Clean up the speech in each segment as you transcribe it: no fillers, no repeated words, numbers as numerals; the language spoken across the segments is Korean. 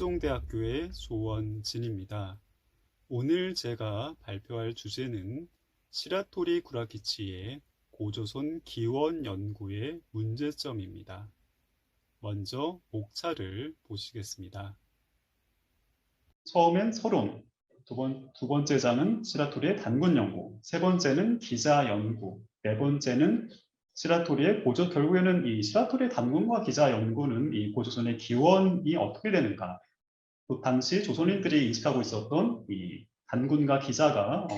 세종대학교의 조원진입니다. 오늘 제가 발표할 주제는 시라토리 구라키치의 고조선 기원 연구의 문제점입니다. 먼저 목차를 보시겠습니다. 처음엔 서론, 두 번째 장은 시라토리의 단군 연구, 세 번째는 기자 연구, 네 번째는 시라토리의 결국에는 이 시라토리의 단군과 기자 연구는 이 고조선의 기원이 어떻게 되는가, 또 당시 조선인들이 인식하고 있었던 이 단군과 기자가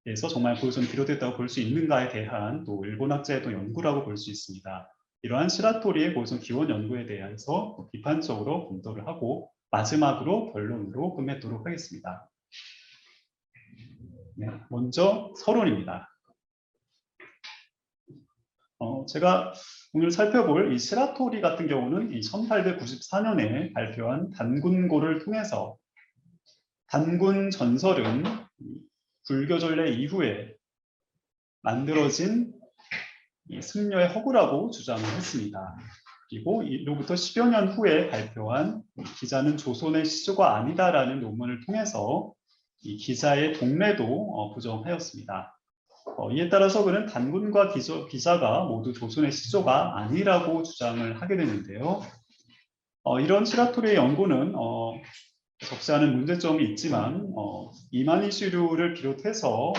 에서 정말 고조선이 비롯됐다고 볼 수 있는가에 대한 또 일본학자의 또 연구라고 볼 수 있습니다. 이러한 시라토리의 고조선 기원 연구에 대해서 비판적으로 검토를 하고 마지막으로 결론으로 끝맺도록 하겠습니다. 네, 먼저 서론입니다. 제가 오늘 살펴볼 이 시라토리 같은 경우는 이 1894년에 발표한 단군고를 통해서 단군 전설은 불교 전래 이후에 만들어진 이 승려의 허구라고 주장을 했습니다. 그리고 이로부터 10여 년 후에 발표한 기자는 조선의 시조가 아니다라는 논문을 통해서 이 기자의 동래도 부정하였습니다. 이에 따라서 그는 단군과 기자가 모두 조선의 시조가 아니라고 주장을 하게 되는데요. 이런 시라토리의 연구는 적지 않은 문제점이 있지만 이만희시류를 비롯해서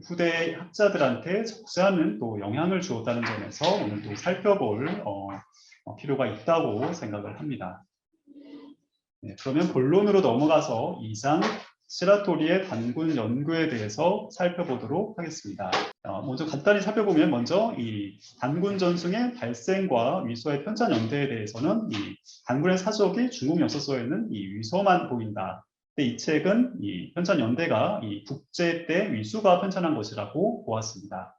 후대 학자들한테 적지 않은 또 영향을 주었다는 점에서 오늘 또 살펴볼 필요가 있다고 생각을 합니다. 네, 그러면 본론으로 넘어가서 2장 시라토리의 단군 연구에 대해서 살펴보도록 하겠습니다. 먼저 간단히 살펴보면 먼저 이 단군 전승의 발생과 위서의 편찬 연대에 대해서는 이 단군의 사적이 중국 여서서에는 이 위서만 보인다. 이 책은 이 편찬 연대가 이 국제 때 위수가 편찬한 것이라고 보았습니다.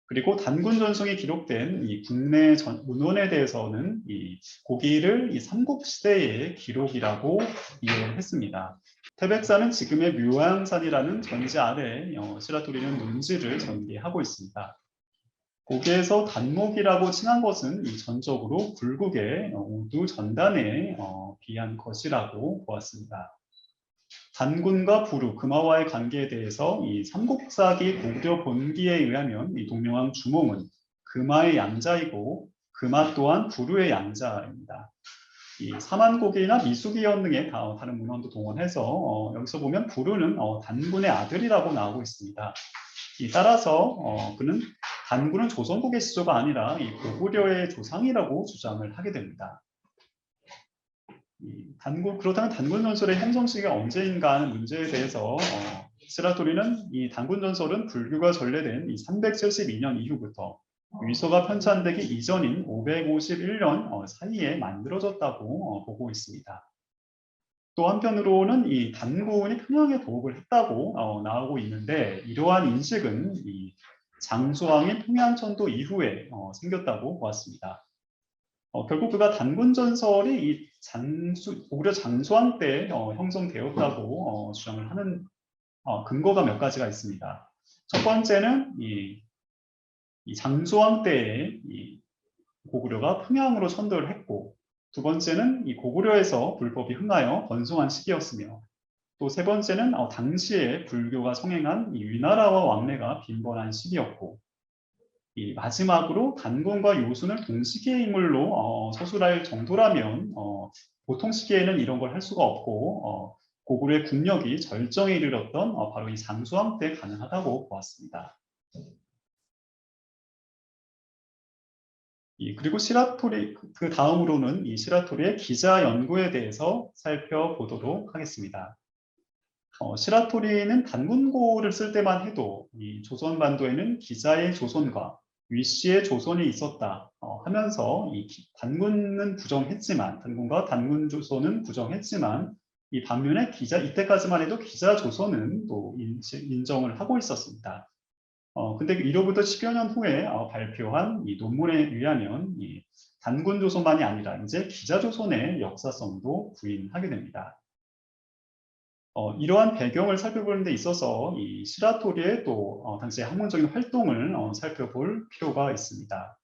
그리고 단군 전승이 기록된 이 국내 문헌에 대해서는 이 고기를 이 삼국시대의 기록이라고 이해했습니다. 태백산은 지금의 묘양산이라는 전제 아래 시라토리는 논지를 전개하고 있습니다. 고기에서 단목이라고 칭한 것은 이 전적으로 굴국의 우두 전단에 비한 것이라고 보았습니다. 단군과 부루, 금화와의 관계에 대해서 이 삼국사기 고구려 본기에 의하면 이 동명왕 주몽은 금화의 양자이고 금화 또한 부루의 양자입니다. 이 사만고기나 미수기연 등의 다른 문헌도 동원해서 여기서 보면 부루는 단군의 아들이라고 나오고 있습니다. 따라서 그는 단군은 조선국의 시조가 아니라 이 고구려의 조상이라고 주장을 하게 됩니다. 그렇다면 단군 전설의 형성 시기가 언제인가 하는 문제에 대해서 시라토리는 이 단군 전설은 불교가 전래된 이 372년 이후부터 위서가 편찬되기 이전인 551년 사이에 만들어졌다고 보고 있습니다. 또 한편으로는 이 단군이 평양에 도읍을 했다고 나오고 있는데 이러한 인식은 이 장수왕이 평양천도 이후에 생겼다고 보았습니다. 결국 그가 단군 전설이 이 고구려 장수왕 때 형성되었다고 주장을 하는 근거가 몇 가지가 있습니다. 첫 번째는 이 장수왕 때에 이 고구려가 평양으로 천도를 했고, 두 번째는 이 고구려에서 불법이 흥하여 번성한 시기였으며, 또 세 번째는 당시에 불교가 성행한 이 위나라와 왕래가 빈번한 시기였고, 이 마지막으로 단군과 요순을 동시기의 인물로 서술할 정도라면 보통 시기에는 이런 걸 할 수가 없고 고구려의 국력이 절정에 이르렀던 바로 이 장수왕 때 가능하다고 보았습니다. 그리고 시라토리 그 다음으로는 이 시라토리의 기자 연구에 대해서 살펴보도록 하겠습니다. 시라토리는 단군고를 쓸 때만 해도 이 조선반도에는 기자의 조선과 위씨의 조선이 있었다 하면서 이 단군은 부정했지만 단군과 단군 조선은 부정했지만 이 반면에 이때까지만 해도 기자 조선은 또 인정을 하고 있었습니다. 근데 이로부터 10여 년 후에 발표한 이 논문에 의하면 이 단군 조선만이 아니라 이제 기자 조선의 역사성도 부인하게 됩니다. 이러한 배경을 살펴보는 데 있어서 이 시라토리의 또 당시의 학문적인 활동을 살펴볼 필요가 있습니다.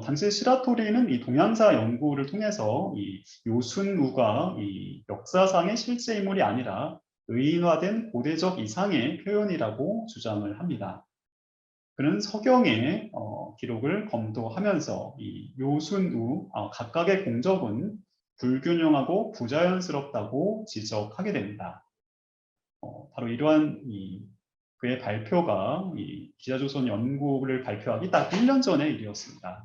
당시 시라토리는 이 동양사 연구를 통해서 이 요순우가 이 역사상의 실제 인물이 아니라 의인화된 고대적 이상의 표현이라고 주장을 합니다. 그는 서경의 기록을 검토하면서 이 요순우 각각의 공적은 불균형하고 부자연스럽다고 지적하게 됩니다. 바로 이러한 그의 발표가 이 기자조선 연구를 발표하기 딱 1년 전의 일이었습니다.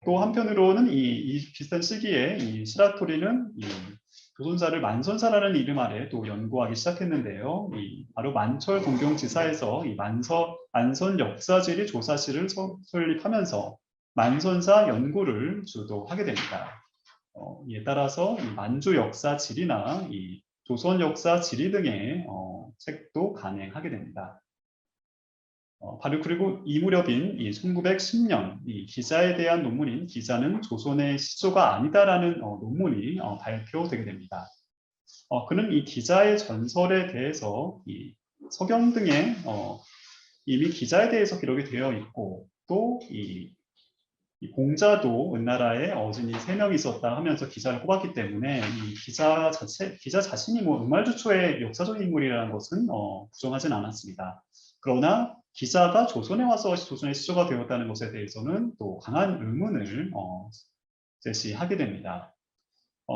또 한편으로는 이 비슷한 시기에 이 시라토리는 이 조선사를 만선사라는 이름 아래 또 연구하기 시작했는데요. 바로 만철 동경지사에서 이 만선 역사지리 조사실을 설립하면서 만선사 연구를 주도하게 됩니다. 이에 따라서 이 만주 역사 지리나 이 조선 역사 지리 등의 책도 간행하게 됩니다. 바로 그리고 이 무렵인 이 1910년 이 기자에 대한 논문인 기자는 조선의 시조가 아니다라는 논문이 발표되게 됩니다. 그는 이 기자의 전설에 대해서 이 서경 등에 이미 기자에 대해서 기록이 되어 있고 또 이 공자도 은나라에 어진이 3명 있었다 하면서 기자를 뽑았기 때문에 이 기자 자신이 뭐 은말주초의 역사적인 인물이라는 것은 부정하진 않았습니다. 그러나 기자가 조선에 와서 조선의 시조가 되었다는 것에 대해서는 또 강한 의문을 제시하게 됩니다.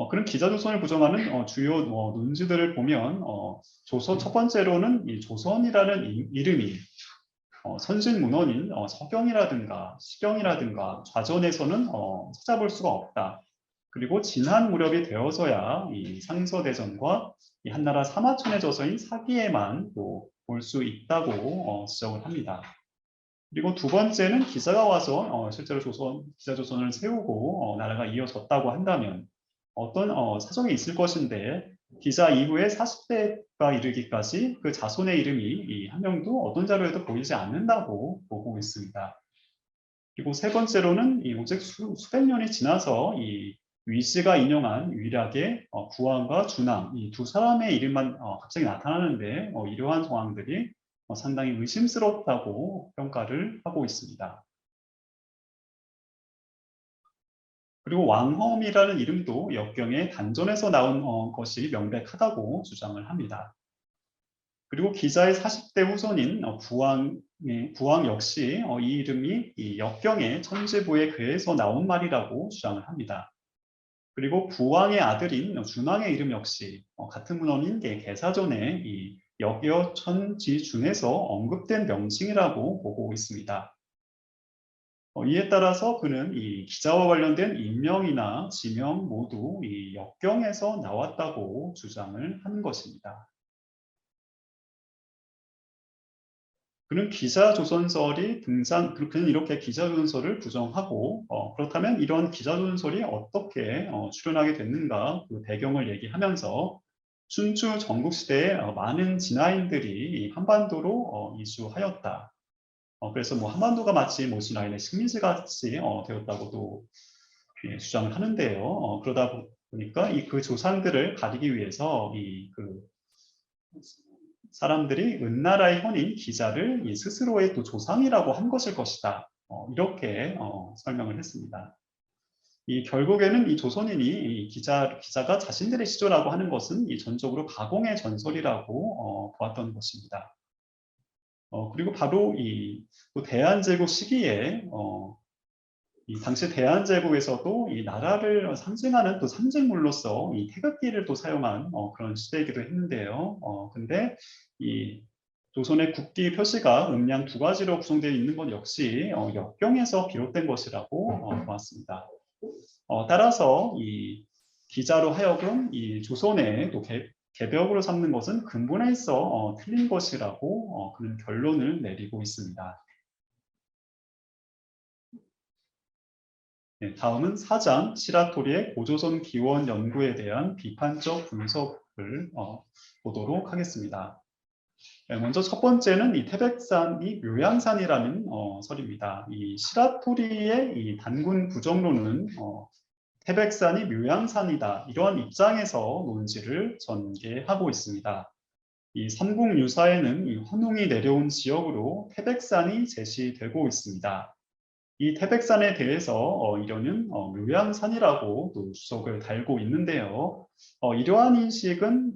그런 기자조선을 부정하는 주요 논지들을 보면 조선 첫 번째로는 이 조선이라는 이름이 선진문헌인 서경이라든가 시경이라든가 좌전에서는 찾아볼 수가 없다. 그리고 진한 무렵이 되어서야 이 상서대전과 이 한나라 사마천의 저서인 사기에만 볼 수 있다고 지적을 합니다. 그리고 두 번째는 기자가 와서 실제로 기자조선을 세우고 나라가 이어졌다고 한다면 어떤 사정이 있을 것인데 기자 이후에 40대가 이르기까지 그 자손의 이름이 한 명도 어떤 자료에도 보이지 않는다고 보고 있습니다. 그리고 세 번째로는 오직 수백 년이 지나서 이 위씨가 인용한 위락의 구왕과 준왕 이 두 사람의 이름만 갑자기 나타나는데 이러한 정황들이 상당히 의심스럽다고 평가를 하고 있습니다. 그리고 왕험이라는 이름도 역경의 단전에서 나온 것이 명백하다고 주장을 합니다. 그리고 기자의 40대 후손인 부왕 역시 이 이름이 이 역경의 천지부의 괴에서 나온 말이라고 주장을 합니다. 그리고 부왕의 아들인 준왕의 이름 역시 같은 문헌인 개사전에 이 역여천지준에서 언급된 명칭이라고 보고 있습니다. 이에 따라서 그는 이 기자와 관련된 인명이나 지명 모두 이 역경에서 나왔다고 주장을 하는 것입니다. 그는 그는 이렇게 기자조선설을 부정하고 그렇다면 이런 기자조선설이 어떻게 출현하게 됐는가 그 배경을 얘기하면서 춘추 전국시대에 많은 진화인들이 한반도로 이주하였다. 그래서 뭐 한반도가 마치 뭐 진화인의 식민지 같이 되었다고도 주장을 하는데요. 그러다 보니까 그 조상들을 가리기 위해서 그 사람들이 은나라의 현인 기자를 스스로의 또 조상이라고 한 것일 것이다. 이렇게 설명을 했습니다. 결국에는 이 조선인이 기자가 자신들의 시조라고 하는 것은 전적으로 가공의 전설이라고 보았던 것입니다. 그리고 바로 또 대한제국 시기에 이 당시 대한제국에서도 이 나라를 상징하는 또 상징물로서 이 태극기를 또 사용한 그런 시대이기도 했는데요. 근데 이 조선의 국기 표시가 음양 2가지로 구성되어 있는 것 역시 역경에서 비롯된 것이라고 보았습니다. 따라서 이 기자로 하여금 이 조선의 또 개벽으로 삼는 것은 근본에 있어 틀린 것이라고 그런 결론을 내리고 있습니다. 네, 다음은 4장 시라토리의 고조선 기원 연구에 대한 비판적 분석을 보도록 하겠습니다. 네, 먼저 첫 번째는 이 태백산이 묘양산이라는 설입니다. 이 시라토리의 이 단군 부정론은 태백산이 묘양산이다 이런 입장에서 논지를 전개하고 있습니다. 이 삼국유사에는 이 환웅이 내려온 지역으로 태백산이 제시되고 있습니다. 이 태백산에 대해서 이련은 묘양산이라고 또 주석을 달고 있는데요. 이러한 인식은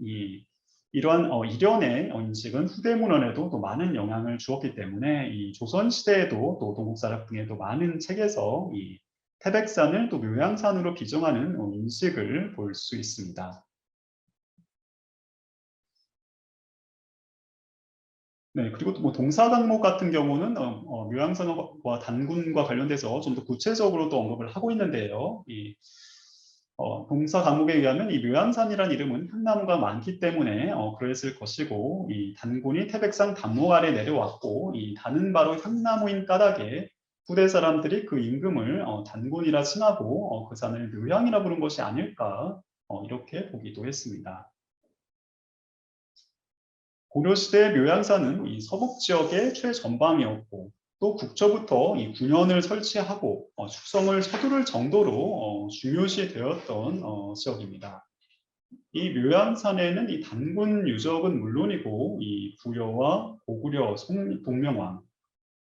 이러한 이련의 인식은 후대 문헌에도 또 많은 영향을 주었기 때문에 이 조선 시대에도 또 동국사락 등에도 많은 책에서 이 태백산을 또 묘양산으로 비정하는 인식을 볼 수 있습니다. 네, 그리고 또 뭐 동사 강목 같은 경우는 묘양산과 단군과 관련돼서 좀 더 구체적으로 또 언급을 하고 있는데요. 동사 강목에 의하면 이 묘양산이라는 이름은 향나무가 많기 때문에 그랬을 것이고, 이 단군이 태백산 단목 아래 내려왔고, 이 단은 바로 향나무인 까닭에 후대 사람들이 그 임금을 단군이라 칭하고 그 산을 묘양이라 부른 것이 아닐까, 이렇게 보기도 했습니다. 고려시대 묘양사는 이 서북 지역의 최전방이었고, 또 국처부터 이 군현을 설치하고 축성을 서두를 정도로 중요시 되었던 지역입니다. 이 묘양산에는 이 단군 유적은 물론이고, 이 부여와 고구려 동명왕,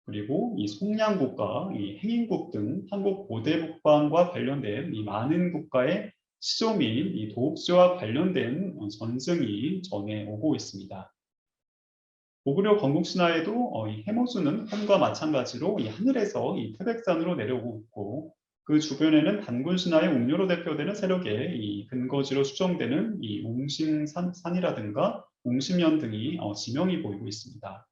그리고 이 송량국과 이 행인국 등 한국 고대 북방과 관련된 이 많은 국가의 시조 및 이 도읍지와 관련된 전승이 전해오고 있습니다. 고구려 건국신화에도 이 해모수는 현과 마찬가지로 이 하늘에서 이 태백산으로 내려오고 있고, 그 주변에는 단군신화의 웅료로 대표되는 세력의 이 근거지로 추정되는 이 웅심산이라든가 웅심연 등이 지명이 보이고 있습니다.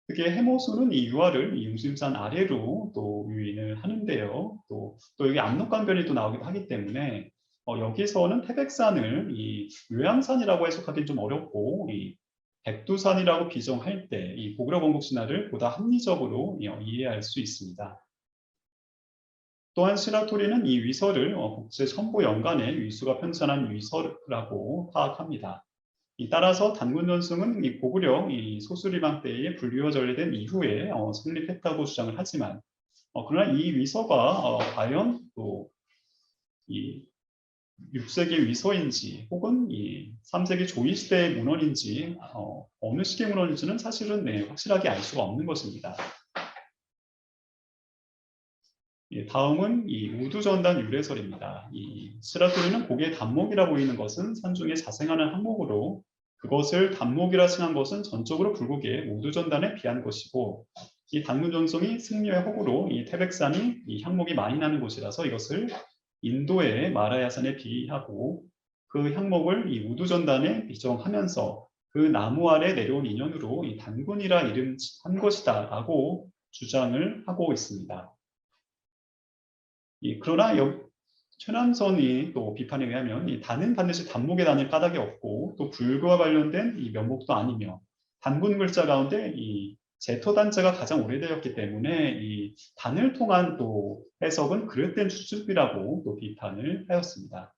특히 해모수는 이 유화를 이 웅심산 아래로 또 유인을 하는데요. 또 여기 압록강변이 또 나오기도 하기 때문에 여기서는 태백산을 이 요양산이라고 해석하기는 좀 어렵고, 이 백두산이라고 비정할 때 이 고구려 건국 신화를 보다 합리적으로 이해할 수 있습니다. 또한 시라토리는 이 위서를 국제 첨부 연간의 위수가 편찬한 위서라고 파악합니다. 따라서 단군 전승은 이 고구려 이 소수리방 때에 불교가 전래된 이후에 성립했다고 주장을 하지만, 그러나 이 위서가 과연 또 이 6세기 위서인지 혹은 이 3세기 조이 시대의 문헌인지 어느 시기의 문헌인지는 사실은 확실하게 알 수가 없는 것입니다. 다음은 이 우두전단 유래설입니다. 이 시라토리는 고개 단목이라 보이는 것은 산중에 자생하는 항목으로, 그것을 단목이라 칭한 것은 전적으로 굴곡의 우두전단에 비한 것이고, 이 단군전성이 승려의 호구로 이 태백산이 이 향목이 많이 나는 곳이라서 이것을 인도의 마라야산에 비하고, 그 향목을 이 우두전단에 비정하면서 그 나무 아래 내려온 인연으로 이 단군이라 이름한 것이다라고 주장을 하고 있습니다. 그러나 최남선이 또 비판에 의하면 이 단은 반드시 단목에 다닐 까닭이 없고, 또 불교와 관련된 이 면목도 아니며, 단군 글자 가운데 이 제토단자가 가장 오래되었기 때문에 이 단을 통한 또 해석은 그릇된 추측이라고 또 비판을 하였습니다.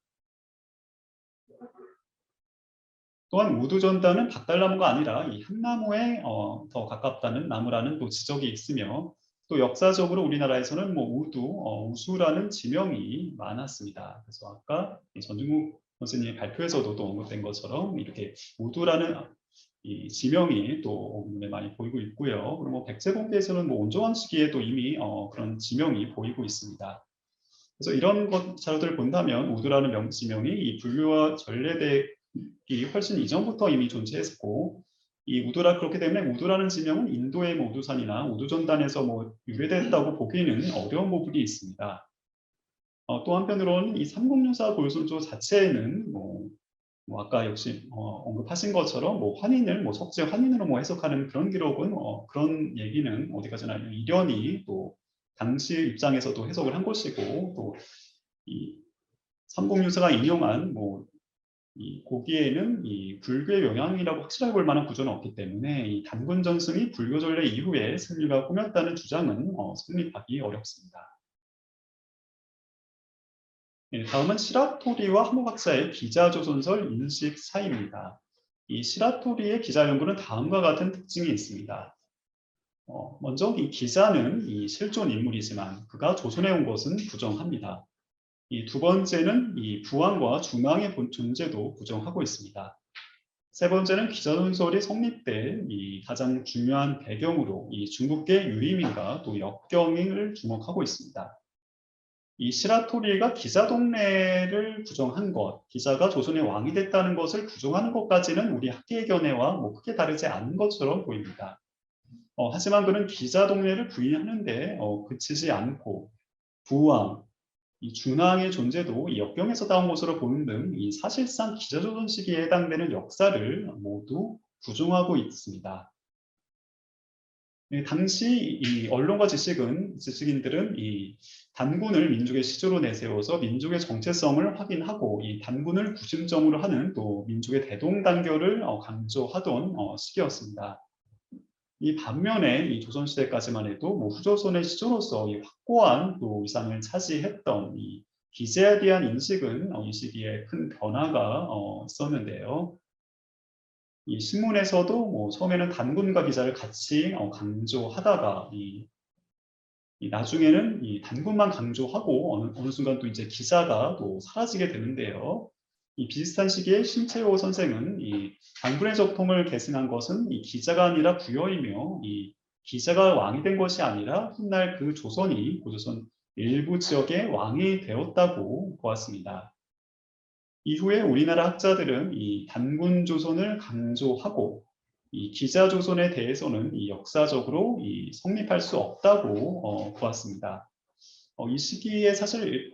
또한 우두전단은 박달나무가 아니라 이 향나무에 더 가깝다는 나무라는 또 지적이 있으며, 또 역사적으로 우리나라에서는 뭐 우수라는 지명이 많았습니다. 그래서 아까 전중국 선생님의 발표에서도 또 언급된 것처럼 이렇게 우두라는 이 지명이 또 눈에 많이 보이고 있고요. 그리고 뭐 백제공기에서는 뭐 온조왕 시기에도 이미 그런 지명이 보이고 있습니다. 그래서 이런 자료들을 본다면 우두라는 지명이 이 불교와 전래대이 훨씬 이전부터 이미 존재했고, 이 우두라 그렇기 때문에 우두라는 지명은 인도의 뭐 우두산이나 우두전단에서 뭐 유래됐다고 보기는 어려운 부분이 있습니다. 또 한편으로는 이 삼국유사 골순조 자체에는 뭐 아까 역시 언급하신 것처럼 뭐 환인을 뭐 석재 환인으로 뭐 해석하는 그런 기록은 그런 얘기는 어디까지나 이련이 또 당시 입장에서도 해석을 한 것이고, 또 이 삼국유사가 인용한 이 고기에는 이 불교의 영향이라고 확실하게 볼 만한 구조는 없기 때문에 이 단군 전승이 불교 전래 이후에 승리가 꾸몄다는 주장은 성립하기 어렵습니다. 다음은 시라토리와 한국학사의 기자조선설 인식 차이입니다. 이 시라토리의 기자 연구는 다음과 같은 특징이 있습니다. 먼저 이 기자는 이 실존 인물이지만 그가 조선에 온 것은 부정합니다. 이 두 번째는 이 부왕과 중왕의 존재도 부정하고 있습니다. 세 번째는 기자존설이 성립된 이 가장 중요한 배경으로 이 중국계 유리민과 또 역경을 주목하고 있습니다. 이 시라토리가 기자 동네를 부정한 것, 기자가 조선의 왕이 됐다는 것을 부정하는 것까지는 우리 학계의 견해와 크게 다르지 않은 것처럼 보입니다. 하지만 그는 기자 동네를 부인하는데 그치지 않고 부왕, 이 준왕의 존재도 이 역경에서 나온 것으로 보는 등 이 사실상 기자조선 시기에 해당되는 역사를 모두 부정하고 있습니다. 당시 이 언론과 지식인들은 이 단군을 민족의 시조로 내세워서 민족의 정체성을 확인하고 이 단군을 구심점으로 하는 또 민족의 대동단결을 강조하던 시기였습니다. 이 반면에 이 조선시대까지만 해도 후조선의 시조로서 이 확고한 또 위상을 차지했던 이 기재에 대한 인식은 이 시기에 큰 변화가 있었는데요. 이 신문에서도 처음에는 단군과 기자를 같이 강조하다가 이 나중에는 이 단군만 강조하고 어느 순간 또 이제 기자가 또 사라지게 되는데요. 이 비슷한 시기에 신채호 선생은 이 단군의 적통을 계승한 것은 이 기자가 아니라 부여이며 이 기자가 왕이 된 것이 아니라 훗날 그 조선이 고조선 일부 지역의 왕이 되었다고 보았습니다. 이후에 우리나라 학자들은 이 단군 조선을 강조하고 이 기자 조선에 대해서는 이 역사적으로 이 성립할 수 없다고 보았습니다. 이 시기에 사실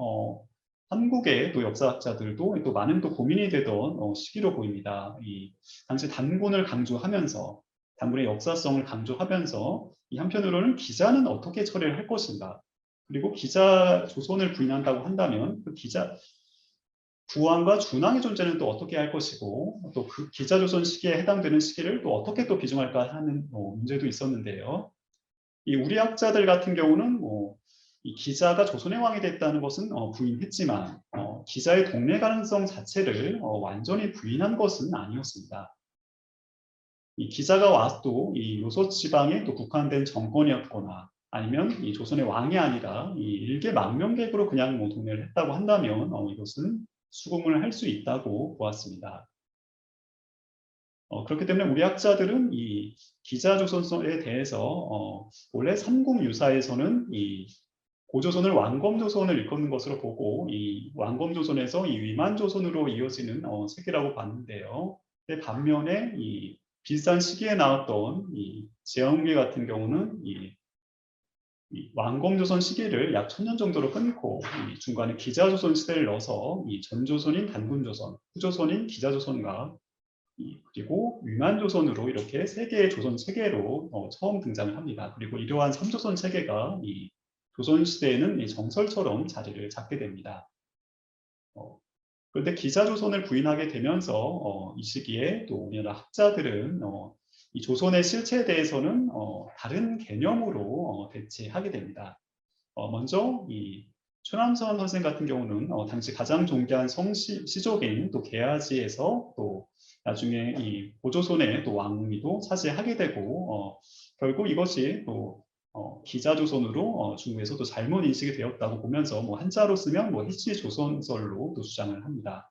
한국의 또 역사학자들도 또 많은 또 고민이 되던 시기로 보입니다. 이 당시 단군을 강조하면서 단군의 역사성을 강조하면서 이 한편으로는 기자는 어떻게 처리를 할 것인가? 그리고 기자 조선을 부인한다고 한다면 그 기자 부왕과 준왕의 존재는 또 어떻게 할 것이고 또 그 기자조선 시기에 해당되는 시기를 또 어떻게 또 비중할까 하는 문제도 있었는데요. 이 우리 학자들 같은 경우는 이 기자가 조선의 왕이 됐다는 것은 부인했지만 기자의 동래 가능성 자체를 완전히 부인한 것은 아니었습니다. 이 기자가 와도 이 요소 지방에 또 국한된 정권이었거나 아니면 이 조선의 왕이 아니라 이 일개 망명객으로 그냥 동래를 했다고 한다면 이것은 수긍을 할 수 있다고 보았습니다. 그렇기 때문에 우리 학자들은 이 기자조선에 대해서 원래 삼국유사에서는 이 고조선을 완검조선을 일컫는 것으로 보고 이 완검조선에서 이 위만조선으로 이어지는 세계라고 봤는데요. 반면에 이 비슷한 시기에 나왔던 이 제왕기 같은 경우는 이 완검조선 시기를 약 1000년 정도로 끊고 이 중간에 기자조선 시대를 넣어서 이 전조선인 단군조선, 후조선인 기자조선과 그리고 위만조선으로 이렇게 세 개의 조선 체계로 처음 등장을 합니다. 그리고 이러한 3조선 체계가 이 조선 시대에는 이 정설처럼 자리를 잡게 됩니다. 그런데 기자조선을 부인하게 되면서 이 시기에 또 우리나라 학자들은 이 조선의 실체에 대해서는 다른 개념으로 대체하게 됩니다. 먼저 이 최남선 선생 같은 경우는 당시 가장 존귀한 시족인 또 개화지에서 또 나중에 이 고조선의 또 왕위도 차지하게 되고 결국 이것이 또 기자조선으로 중국에서도 잘못 인식이 되었다고 보면서 한자로 쓰면 해치조선설로 또 주장을 합니다.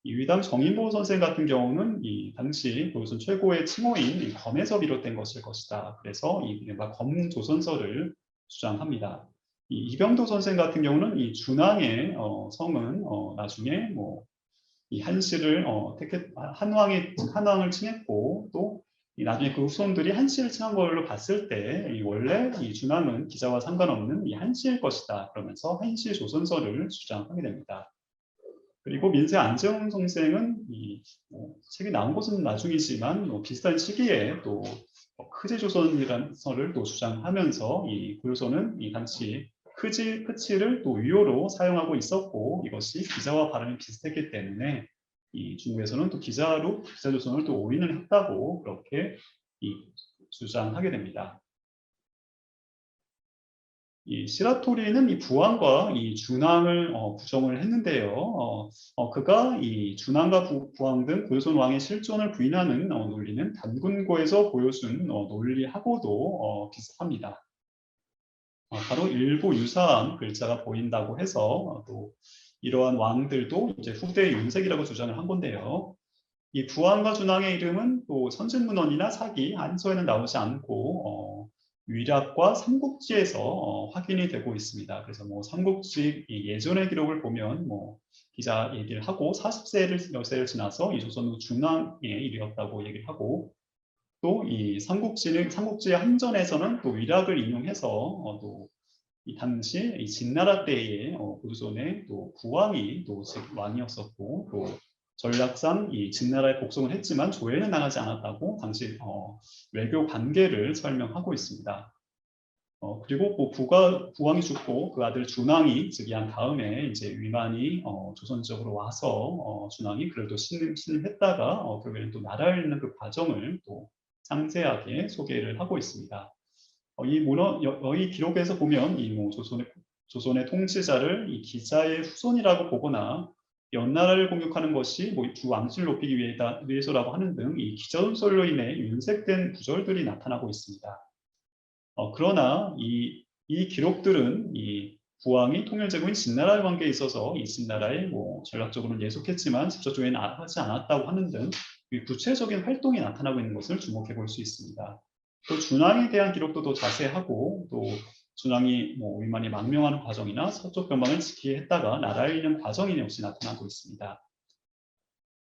이 위담 정인보 선생 같은 경우는 이 당시 조선 최고의 칭호인 이 검에서 비롯된 것일 것이다. 그래서 이 검조선설을 주장합니다. 이 이병도 선생 같은 경우는 이 준왕의 성은 나중에 이 한씨를 한왕을 칭했고 또 나중에 그 후손들이 한씨를 칭한 걸로 봤을 때 원래 이 준왕은 기자와 상관없는 이 한씨일 것이다. 그러면서 한씨 조선설을 주장하게 됩니다. 그리고 민세 안재홍 선생은 이 책이 나온 것은 나중이지만 비슷한 시기에 또 크지조선이라는 설을 또 주장하면서 이 고요선은 이 당시 크치를 또 위호로 사용하고 있었고 이것이 기자와 발음이 비슷했기 때문에 이 중국에서는 또 기자조선을 또 오인을 했다고 그렇게 주장하게 됩니다. 이 시라토리는 이 부왕과 이 준왕을 부정을 했는데요. 그가 이 준왕과 부왕 등 고요선 왕의 실존을 부인하는 논리는 단군고에서 보여준 논리하고도 비슷합니다. 바로 일부 유사한 글자가 보인다고 해서 또 이러한 왕들도 이제 후대 윤색이라고 주장을 한 건데요. 이 부왕과 준왕의 이름은 또 선진문헌이나 사기, 안서에는 나오지 않고 위락과 삼국지에서 확인이 되고 있습니다. 그래서 뭐 삼국지 예전의 기록을 보면 뭐 기자 얘기를 하고 40세를 여세를 지나서 이 조선 후 중왕에 이르렀다고 얘기를 하고 또 이 삼국지의 한전에서는 또 위락을 인용해서 또 이 당시 이 진나라 때의 고조선의 또 부왕이 또 왕이었었고 또 전략상 이 진나라에 복종을 했지만 조회는 당하지 않았다고 당시 외교 관계를 설명하고 있습니다. 그리고 뭐 부왕이 죽고 그 아들 준왕이 즉위한 다음에 이제 위만이 조선 쪽으로 와서 준왕이 그래도 신임했다가 결국에는 또 나라를 잃는 그 과정을 또 상세하게 소개를 하고 있습니다. 이 기록에서 보면 이 뭐 조선의 통치자를 이 기자의 후손이라고 보거나 연나라를 공격하는 것이 뭐 주 왕실을 높이기 위해서라고 하는 등 이 기자존설로 인해 윤색된 구절들이 나타나고 있습니다. 그러나 이 기록들은 이 부왕이 통일제국인 진나라의 관계에 있어서 이 진나라에 뭐 전략적으로는 예속했지만 직접 조회하지 않았다고 하는 등 구체적인 활동이 나타나고 있는 것을 주목해 볼 수 있습니다. 또 준왕에 대한 기록도 더 자세하고 또 준왕이 뭐 위만이 망명하는 과정이나 서쪽 변방을 지키게 했다가 나라를 잃는 과정이 역시 나타나고 있습니다.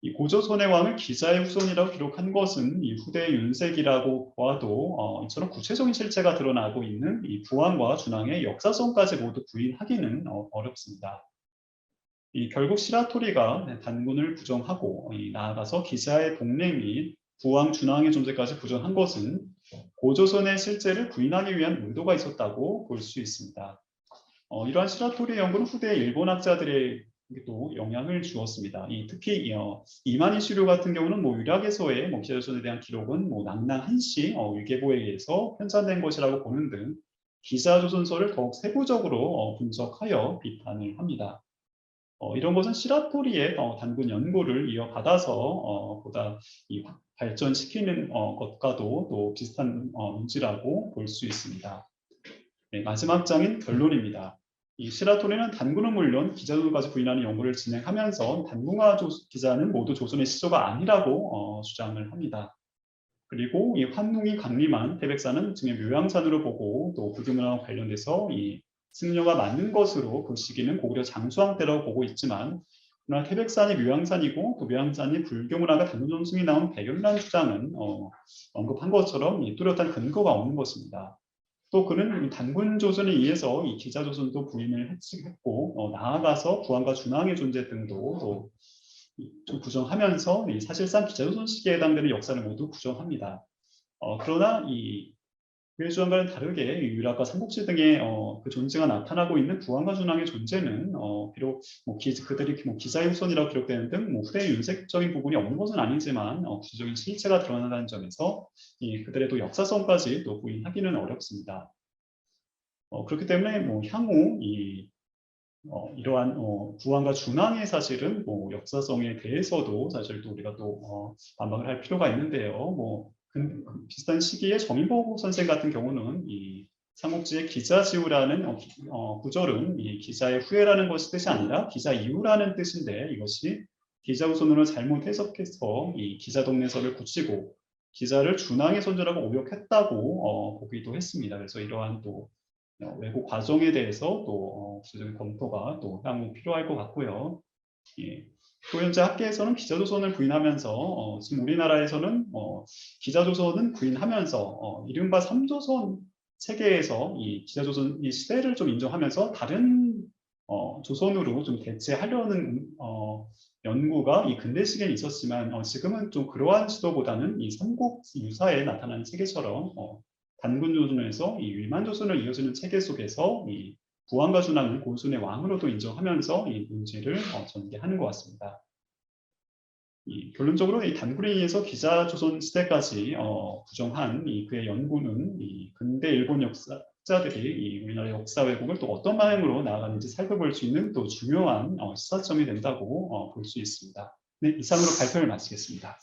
이 고조선의 왕을 기자의 후손이라고 기록한 것은 이 후대의 윤색이라고 보아도 이처럼 구체적인 실체가 드러나고 있는 이 부왕과 준왕의 역사성까지 모두 부인하기는 어렵습니다. 결국 시라토리가 단군을 부정하고 나아가서 기자의 복례 및 부왕, 준왕의 존재까지 부정한 것은 고조선의 실제를 부인하기 위한 의도가 있었다고 볼 수 있습니다. 이러한 시라토리의 연구는 후대 일본 학자들에게도 영향을 주었습니다. 특히 이만희 시류 같은 경우는 뭐 유락에서의 기자조선에 대한 기록은 뭐 낭랑 한씨 위계보에 의해서 편찬된 것이라고 보는 등 기자조선서를 더욱 세부적으로 분석하여 비판을 합니다. 이런 것은 시라토리의 단군 연구를 이어받아서 보다 발전시키는 것과도 또 비슷한 문제라고 볼 수 있습니다. 네, 마지막 장인 결론입니다. 이 시라토리는 단군은 물론 기자조선까지 부인하는 연구를 진행하면서 단군과 기자는 모두 조선의 시조가 아니라고 주장을 합니다. 그리고 이 환웅이 강림한 태백산은 증의 묘양산으로 보고 또 불교문화와 관련돼서 이 승려가 맞는 것으로 그 시기는 고구려 장수왕 때라고 보고 있지만 그러나 태백산이 묘양산이고 또 묘양산이 불교문화가 단군 전승이 나온 배경이라는 주장은 언급한 것처럼 뚜렷한 근거가 없는 것입니다. 또 그는 단군 조선에 의해서 이 기자조선도 부인을 했고 나아가서 부왕과 준왕의 존재 등도 좀 부정하면서 사실상 기자조선 시기에 해당되는 역사를 모두 부정합니다. 그러나 그의 주장과는 다르게 유락과 삼국지 등의 그 존재가 나타나고 있는 부왕과 준왕의 존재는 비록 그들이 기자의 후손이라고 기록되는 등 후대의 윤색적인 부분이 없는 것은 아니지만 구체적인 실체가 드러난다는 점에서 그들의 또 역사성까지 또 부인하기는 어렵습니다. 그렇기 때문에 향후 이러한 부왕과 준왕의 사실은 역사성에 대해서도 사실 또 우리가 또 반박을 할 필요가 있는데요. 비슷한 시기에 정인보 선생 같은 경우는 이 삼국지의 기자지우라는 구절은 이 기자의 후예라는 것이 뜻이 아니라 기자 이후라는 뜻인데 이것이 기자 후손으로 잘못 해석해서 이 기자 동네설을 굳히고 기자를 준왕의 손자라고 오역했다고 보기도 했습니다. 그래서 이러한 또 외국 과정에 대해서 또 구체적인 검토가 또 향후 필요할 것 같고요. 또 현재 학계에서는 기자조선을 부인하면서 지금 우리나라에서는 기자조선은 부인하면서 이른바 3조선 체계에서 이 기자조선 이 시대를 좀 인정하면서 다른 조선으로 좀 대체하려는 연구가 이 근대 시기에 있었지만 지금은 좀 그러한 시도보다는 이 삼국 유사에 나타나는 체계처럼 단군 조선에서 이 위만 조선을 이어지는 체계 속에서 이 부왕과 준왕을 고조선의 왕으로도 인정하면서 이 문제를 전개하는 것 같습니다. 결론적으로 이 단군에 의해서 기자조선 시대까지 부정한 그의 연구는 이 근대 일본 역사자들이 이 우리나라의 역사 왜곡을 또 어떤 방향으로 나아가는지 살펴볼 수 있는 또 중요한 시사점이 된다고 볼 수 있습니다. 네, 이상으로 발표를 마치겠습니다.